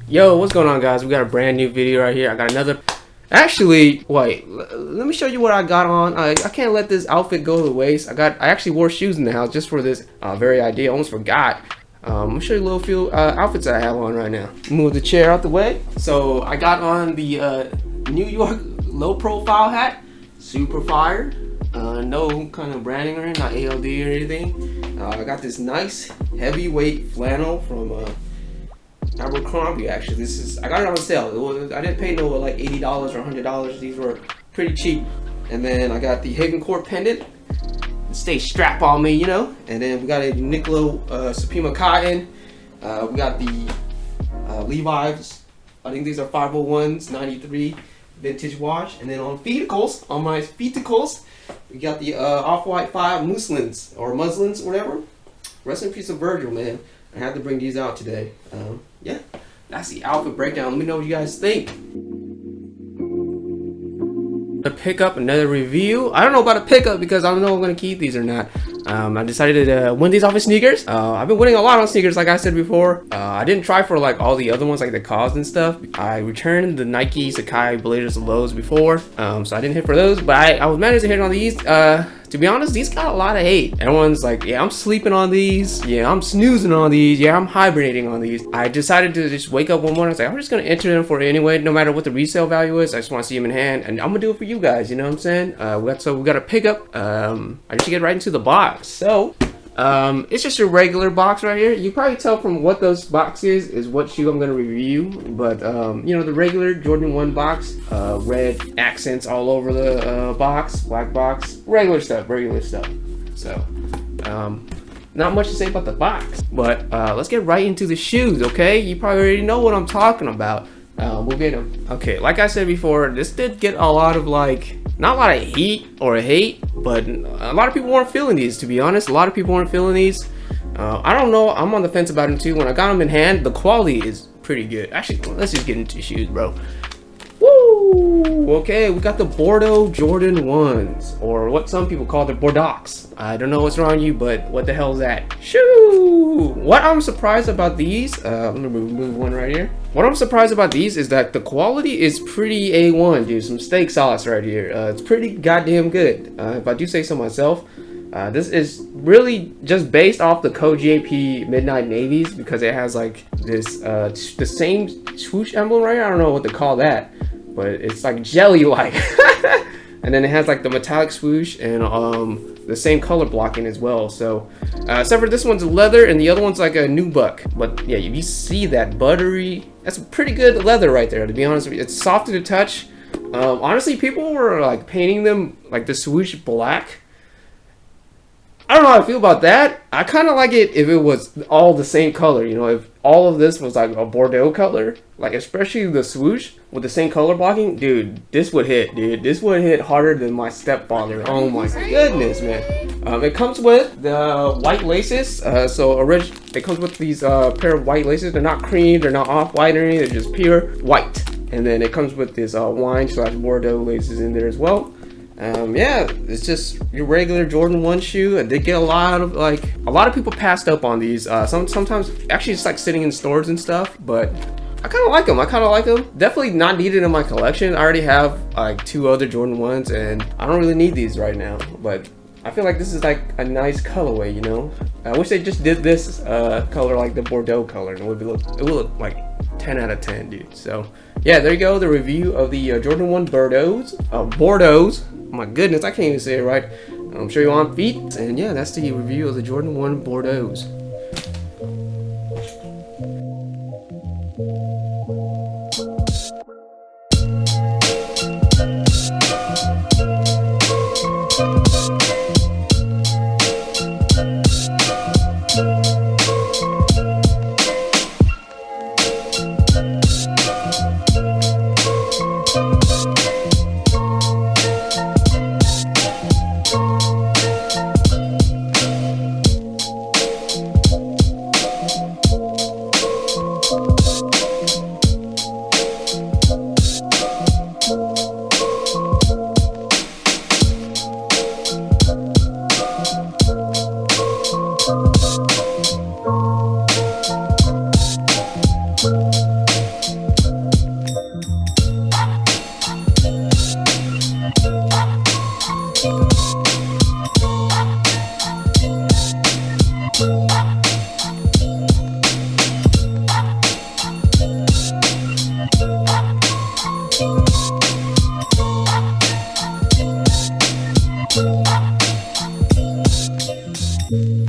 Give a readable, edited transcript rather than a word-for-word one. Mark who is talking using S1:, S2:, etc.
S1: Yo, what's going on, guys? We got a brand new video right here. I got another. Actually, wait. Let me show you what I got on. I can't let this outfit go to waste. I actually wore shoes in the house just for this very idea. I almost forgot. I'm gonna show you a little few outfits that I have on right now. Move the chair out the way. So I got on the New York low profile hat. Super fire. No kind of branding or anything, not ALD or anything. I got this nice heavyweight flannel from Abercrombie. Actually, I got it on sale. I didn't pay no like $80 or $100. These were pretty cheap. And then I got the Haven Court pendant. Stay strap on me, you know. And then we got a Niccolo Supima cotton. We got the Levi's. I think these are 501s, 93 vintage wash. And then on my feeticles, we got the Off-White 5 muslins or muslins, whatever. Rest in peace of Virgil, man. I had to bring these out today. Yeah, that's the outfit breakdown. Let me know what you guys think. To pick up another review. I don't know about a pickup because I don't know if I'm gonna keep these or not. I decided to win these off of sneakers. I've been winning a lot on sneakers, like I said before. I didn't try for like all the other ones, like the Cause and stuff. I returned the Nike Sacai Blazers lows before, so I didn't hit for those. But I was managed to hit on these. To be honest, these got a lot of hate. Everyone's like, yeah, I'm sleeping on these. Yeah, I'm snoozing on these. Yeah, I'm hibernating on these. I decided to just wake up one morning. I was like, I'm just gonna enter them for it anyway, no matter what the resale value is. I just want to see them in hand, and I'm gonna do it for you guys. You know what I'm saying? We got a pickup. I just get right into the box. So, it's just a regular box right here. You probably tell from what those boxes is what shoe I'm gonna review. But you know, the regular Jordan 1 box, red accents all over the box, black box, regular stuff. So, not much to say about the box. But let's get right into the shoes, okay? You probably already know what I'm talking about. We'll get them. Okay, like I said before, this did get a lot of not a lot of heat or hate, but a lot of people weren't feeling these, to be honest. A lot of people weren't feeling these. I don't know, I'm on the fence about them too. When I got them in hand, the quality is pretty good. Actually, let's just get into shoes, bro. Woo! Okay, we got the Bordeaux Jordan 1s, or what some people call the Bordeaux. I don't know what's wrong with you, but what the hell is that? Shoo! What I'm surprised about these, let me move one right here. What I'm surprised about these is that the quality is pretty A1, dude. Some steak sauce right here. It's pretty goddamn good, if I do say so myself. This is really just based off the Code JP Midnight Navies because it has like this, the same swoosh emblem right here. I don't know what to call that, but it's like jelly-like. And then it has like the metallic swoosh and the same color blocking as well. So except for this one's leather and the other one's like a nubuck. But yeah, if you see that buttery, that's a pretty good leather right there, to be honest with you. It's soft to touch. Honestly, people were like painting them like the swoosh black. I don't know how I feel about that. I kind of like it if it was all the same color, you know, if all of this was like a Bordeaux color, like especially the swoosh with the same color blocking, dude, this would hit, dude. This would hit harder than my stepfather. Oh my goodness, man. It comes with the white laces. It comes with these pair of white laces. They're not cream, they're not off-white or anything, they're just pure white. And then it comes with this wine/Bordeaux laces in there as well. Yeah, it's just your regular Jordan 1 shoe. They get a lot of people passed up on these. Sometimes actually it's like sitting in stores and stuff, but I kind of like them. Definitely not needed in my collection. I already have like 2 other Jordan 1s and I don't really need these right now, but I feel like this is like a nice colorway, you know. I wish they just did this color like the Bordeaux color, and it would look like 10 out of 10, dude. So yeah, there you go, the review of the Jordan 1 Bordeaux. My goodness, I can't even say it right. I'm sure you're on feet. And yeah, that's the review of the Jordan 1 Bordeaux. Bye.